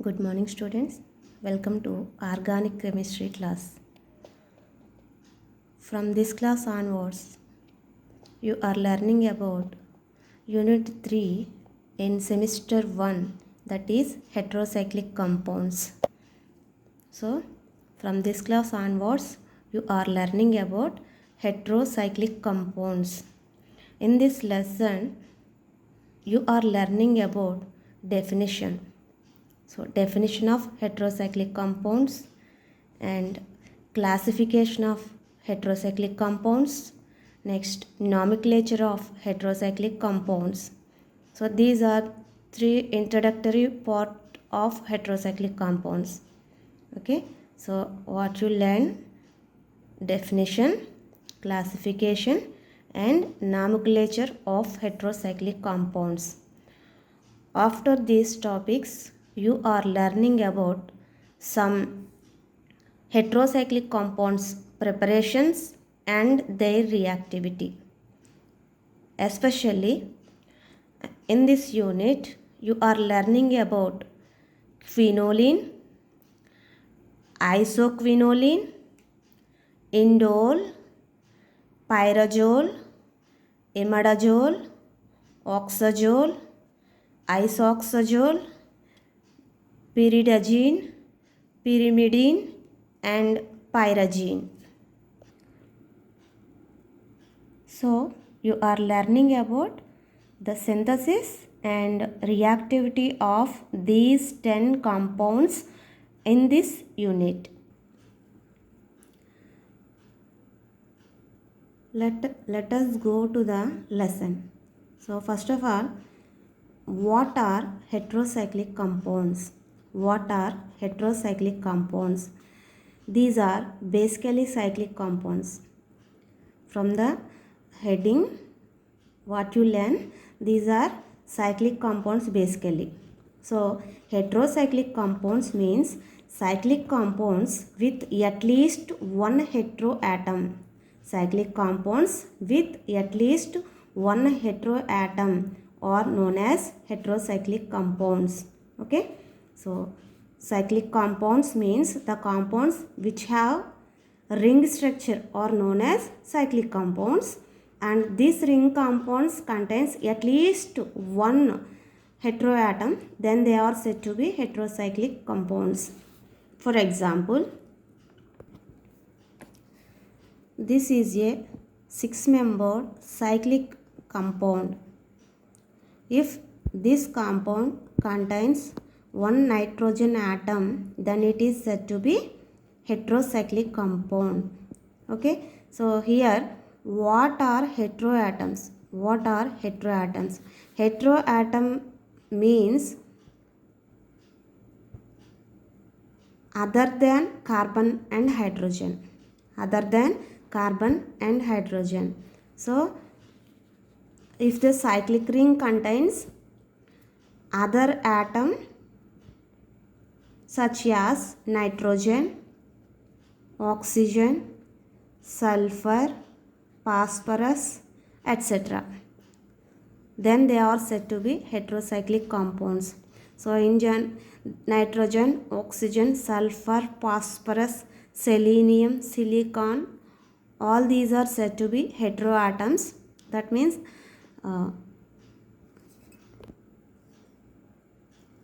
Good morning, students. Welcome to Organic Chemistry class. From this class onwards, you are learning about Unit 3 in Semester 1, that is heterocyclic compounds. So, from this class onwards, you are learning about heterocyclic compounds. In this lesson, you are learning about definition. So, definition of heterocyclic compounds and classification of heterocyclic compounds. Next, nomenclature of heterocyclic compounds. So, these are three introductory part of heterocyclic compounds. Okay, so what you learn: definition, classification, and nomenclature of heterocyclic compounds. After these topics, you are learning about some heterocyclic compounds preparations and their reactivity. Especially in this unit, you are learning about quinoline, isoquinoline, indole, pyrazole, imidazole, oxazole, isoxazole, pyridazine, pyrimidine, and pyrazine. So, you are learning about the synthesis and reactivity of these 10 compounds in this unit. Let us go to the lesson. So, first of all, what are heterocyclic compounds? What are heterocyclic compounds? These are basically cyclic compounds. From the heading, what you learn, these are cyclic compounds basically. So, heterocyclic compounds means cyclic compounds with at least one heteroatom. Cyclic compounds with at least one heteroatom are known as heterocyclic compounds. Okay, so cyclic compounds means the compounds which have ring structure are known as cyclic compounds, and these ring compounds contains at least one heteroatom, then they are said to be heterocyclic compounds. For example, this is a 6-membered cyclic compound. If this compound contains one nitrogen atom, then it is said to be heterocyclic compound. Okay, so here what are heteroatoms? What are heteroatoms? Heteroatom means other than carbon and hydrogen. Other than carbon and hydrogen. So, if the cyclic ring contains other atom such as nitrogen, oxygen, sulfur, phosphorus, etc., then they are said to be heterocyclic compounds. So, in nitrogen, oxygen, sulfur, phosphorus, selenium, silicon, all these are said to be heteroatoms. That means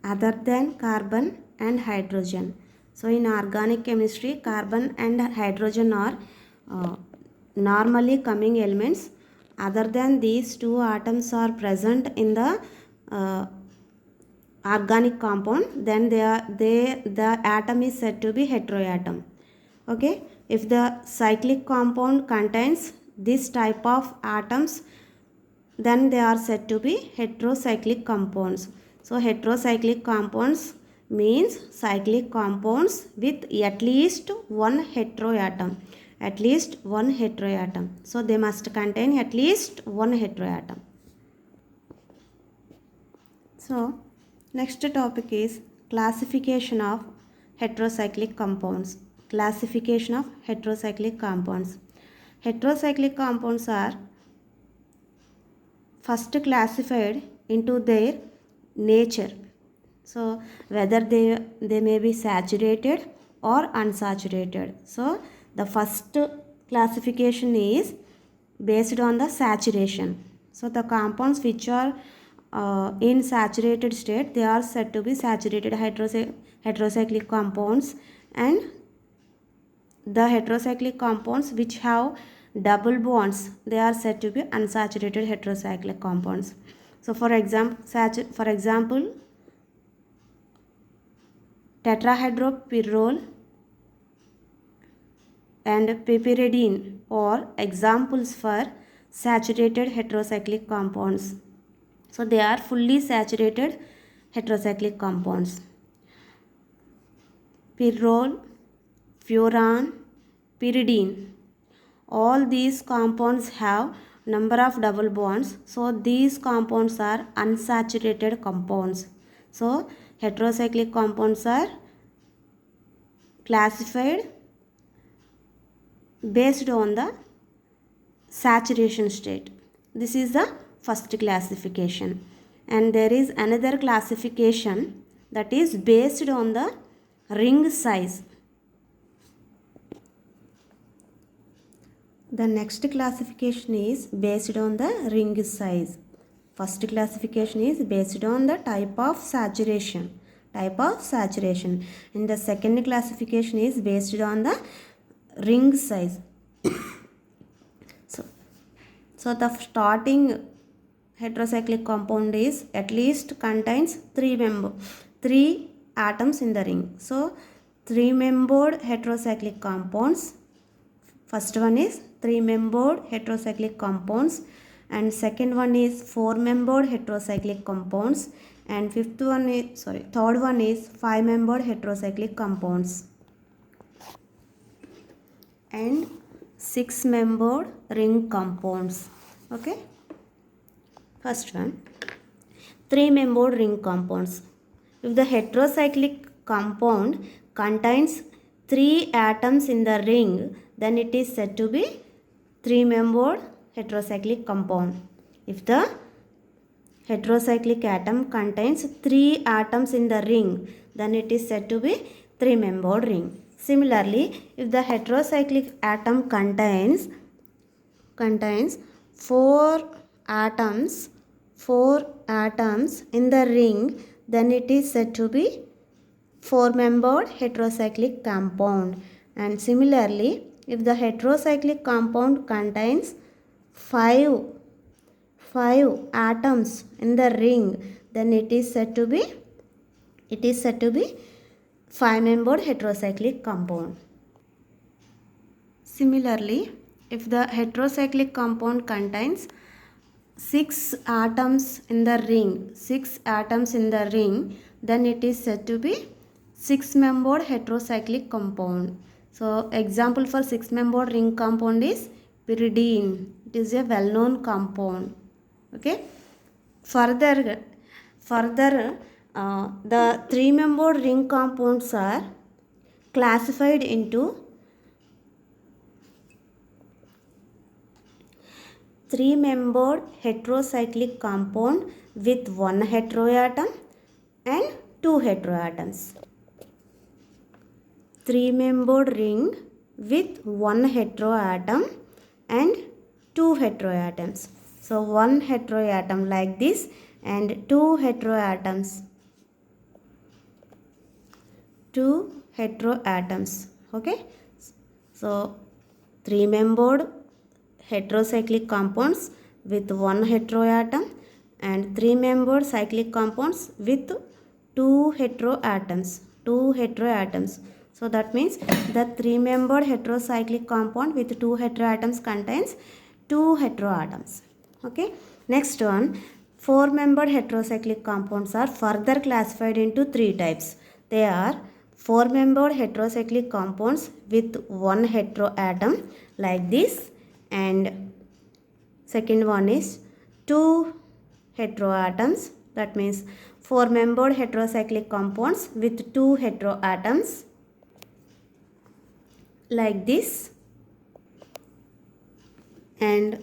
other than carbon and hydrogen. So, in organic chemistry, carbon and hydrogen are normally coming elements. Other than these two atoms are present in the organic compound, then the atom is said to be heteroatom. Okay, if the cyclic compound contains this type of atoms, then they are said to be heterocyclic compounds. So, heterocyclic compounds means cyclic compounds with at least one heteroatom. At least one heteroatom. So, they must contain at least one heteroatom. So, next topic is classification of heterocyclic compounds. Classification of heterocyclic compounds. Heterocyclic compounds are first classified into their nature. So whether they may be saturated or unsaturated. So the first classification is based on the saturation. So the compounds which are in saturated state, they are said to be saturated heterocyclic compounds, and the heterocyclic compounds which have double bonds, they are said to be unsaturated heterocyclic compounds. So for example, tetrahydropyrrole and piperidine are examples for saturated heterocyclic compounds. So they are fully saturated heterocyclic compounds. Pyrrole, furan, pyridine, all these compounds have number of double bonds. So these compounds are unsaturated compounds. So heterocyclic compounds are classified based on the saturation state. This is the first classification. And there is another classification that is based on the ring size. The next classification is based on the ring size. First classification is based on the type of saturation. And the second classification is based on the ring size. So the starting heterocyclic compound is at least contains three atoms in the ring. So three-membered heterocyclic compounds. First one is three-membered heterocyclic compounds, and second one is four-membered heterocyclic compounds, and third one is five-membered heterocyclic compounds, and six-membered ring compounds. Okay. First one, three-membered ring compounds. If the heterocyclic compound contains three atoms in the ring, then it is said to be three-membered heterocyclic compound. If the heterocyclic atom contains three atoms in the ring, then it is said to be three-membered ring. Similarly, if the heterocyclic atom contains four atoms in the ring, then it is said to be four-membered heterocyclic compound. And similarly, if the heterocyclic compound contains five atoms in the ring, then it is said to be five-membered heterocyclic compound. Similarly, if the heterocyclic compound contains six atoms in the ring, then it is said to be six-membered heterocyclic compound. So example for six-membered ring compound is pyridine. It is a well-known compound. Okay. Further, the three-membered ring compounds are classified into three-membered heterocyclic compound with one heteroatom and two heteroatoms. Three-membered ring with one heteroatom and two heteroatoms. So one heteroatom like this and two heteroatoms. Okay. So three-membered heterocyclic compounds with one heteroatom and three-membered cyclic compounds with two heteroatoms. So that means the three-membered heterocyclic compound with two heteroatoms contains two heteroatoms. Okay. Next one, four-membered heterocyclic compounds are further classified into three types. They are four-membered heterocyclic compounds with one heteroatom like this, and second one is two heteroatoms. That means four-membered heterocyclic compounds with two heteroatoms like this, and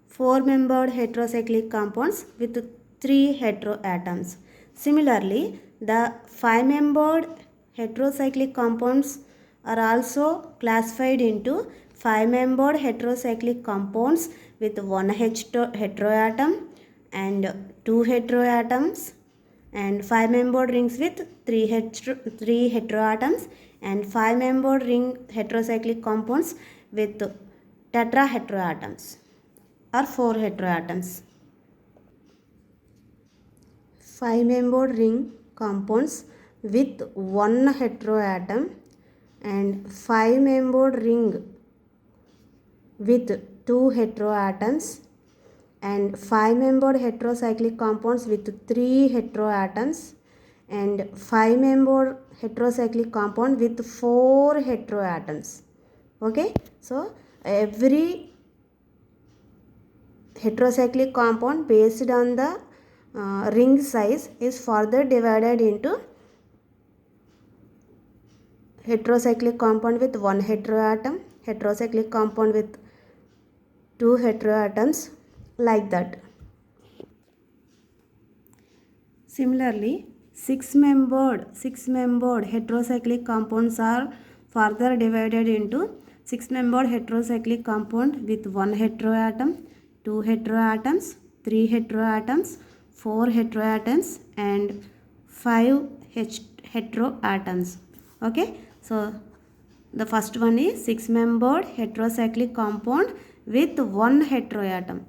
four-membered heterocyclic compounds with three heteroatoms. Similarly, the 5-membered heterocyclic compounds are also classified into 5-membered heterocyclic compounds with 1 heteroatom and 2 heteroatoms, and 5-membered rings with 3 heteroatoms, and 5-membered ring heterocyclic compounds with tetraheteroatoms or 4 heteroatoms. 5-membered ring compounds with 1 heteroatom and 5-membered ring with 2 heteroatoms and 5-membered heterocyclic compounds with 3 heteroatoms and 5-membered heterocyclic compound with 4 heteroatoms. Okay, so every heterocyclic compound based on the ring size is further divided into heterocyclic compound with 1 heteroatom, heterocyclic compound with 2 heteroatoms, like that. Similarly, 6-membered heterocyclic compounds are further divided into 6-membered heterocyclic compound with 1 heteroatom, 2 heteroatoms, 3 heteroatoms, 4 heteroatoms and 5 heteroatoms. Okay, so the first one is 6-membered heterocyclic compound with 1 heteroatom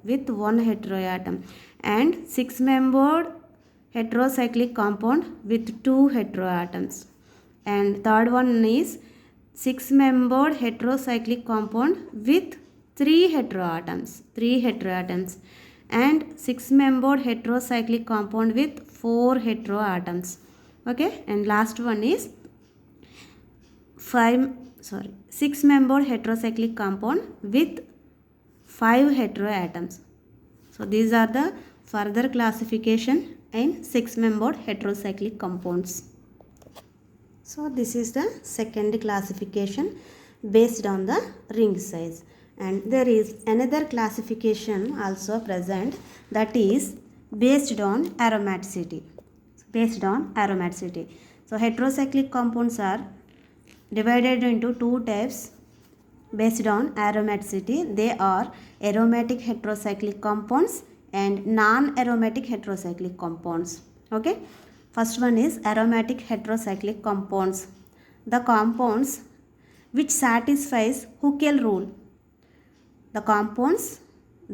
and 6-membered heterocyclic compound with 2 heteroatoms, and third one is 6-membered heterocyclic compound with 3 heteroatoms and 6-membered heterocyclic compound with 4 heteroatoms. Okay, and last one is 6-membered heterocyclic compound with 5 heteroatoms. So these are the further classification in 6-membered heterocyclic compounds. So this is the second classification based on the ring size, and there is another classification also present, that is based on aromaticity. So heterocyclic compounds are divided into 2 types based on aromaticity. They are aromatic heterocyclic compounds and non-aromatic heterocyclic compounds. Okay, first one is aromatic heterocyclic compounds. The compounds which satisfies Hückel rule. The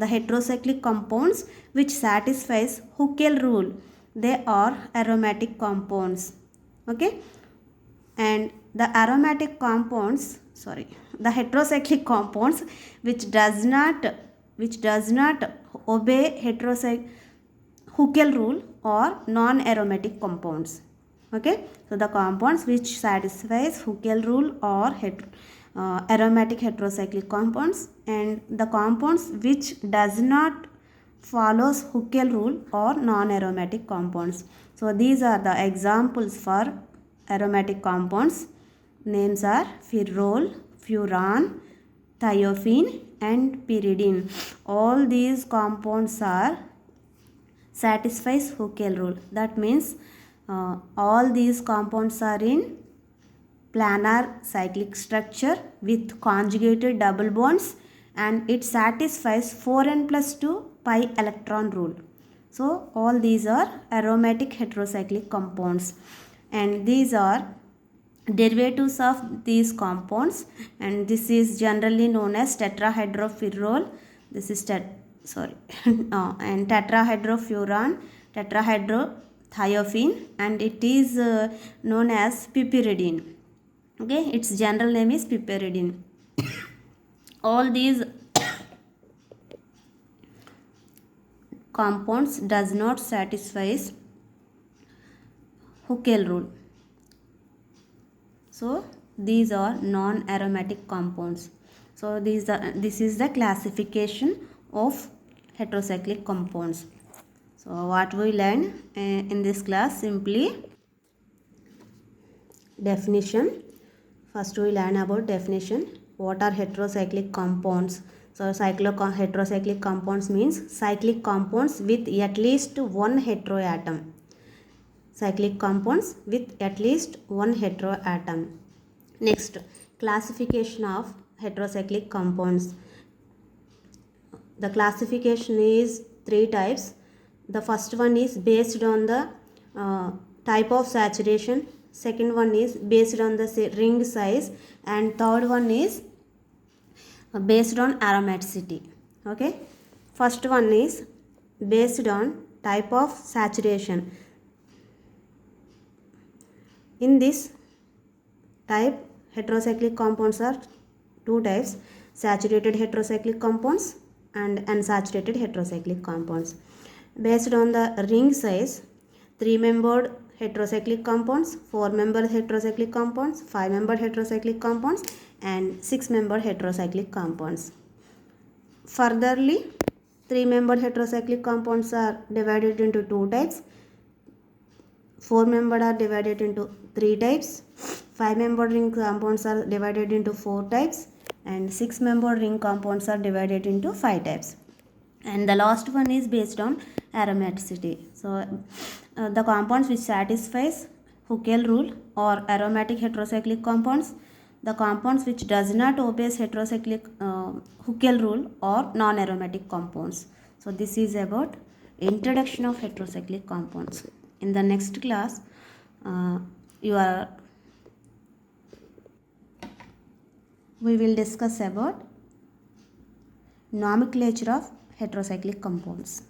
heterocyclic compounds which satisfies Hückel rule, they are aromatic compounds. Okay, and the heterocyclic compounds which does not obey Hückel rule or non-aromatic compounds. Okay, so the compounds which satisfies Hückel rule or aromatic heterocyclic compounds, and the compounds which does not follows Hückel rule or non-aromatic compounds. So these are the examples for aromatic compounds. Names are ferrol, furan, thiophene and pyridine. All these compounds are satisfies Hückel rule. That means all these compounds are in planar cyclic structure with conjugated double bonds, and it satisfies 4n+2 pi electron rule. So all these are aromatic heterocyclic compounds, and these are derivatives of these compounds, and this is generally known as tetrahydroferrol. This is and tetrahydrofuran, tetrahydrothiophene, and it is known as piperidine. Okay, its general name is piperidine. All these compounds does not satisfy Hückel rule. So these are non-aromatic compounds. So this is the classification of heterocyclic compounds. So what we learn in this class, simply definition. First we learn about definition. What are heterocyclic compounds? So heterocyclic compounds means cyclic compounds with at least one heteroatom. cyclic compounds with at least one heteroatom. Next, classification of heterocyclic compounds. The classification is three types. The first one is based on the type of saturation, second one is based on the ring size, and third one is based on aromaticity. Okay, first one is based on type of saturation. In this type, heterocyclic compounds are two types: saturated heterocyclic compounds and unsaturated heterocyclic compounds. Based on the ring size, 3-membered heterocyclic compounds, 4-membered heterocyclic compounds, 5-membered heterocyclic compounds, and 6-membered heterocyclic compounds. Furtherly, 3-membered heterocyclic compounds are divided into two types. 4-membered are divided into three types. 5-membered ring compounds are divided into four types, and 6-membered ring compounds are divided into five types. And the last one is based on aromaticity. So the compounds which satisfies Hückel rule or aromatic heterocyclic compounds, the compounds which does not obey heterocyclic Hückel rule or non-aromatic compounds. So this is about introduction of heterocyclic compounds. In the next class, we will discuss about nomenclature of heterocyclic compounds.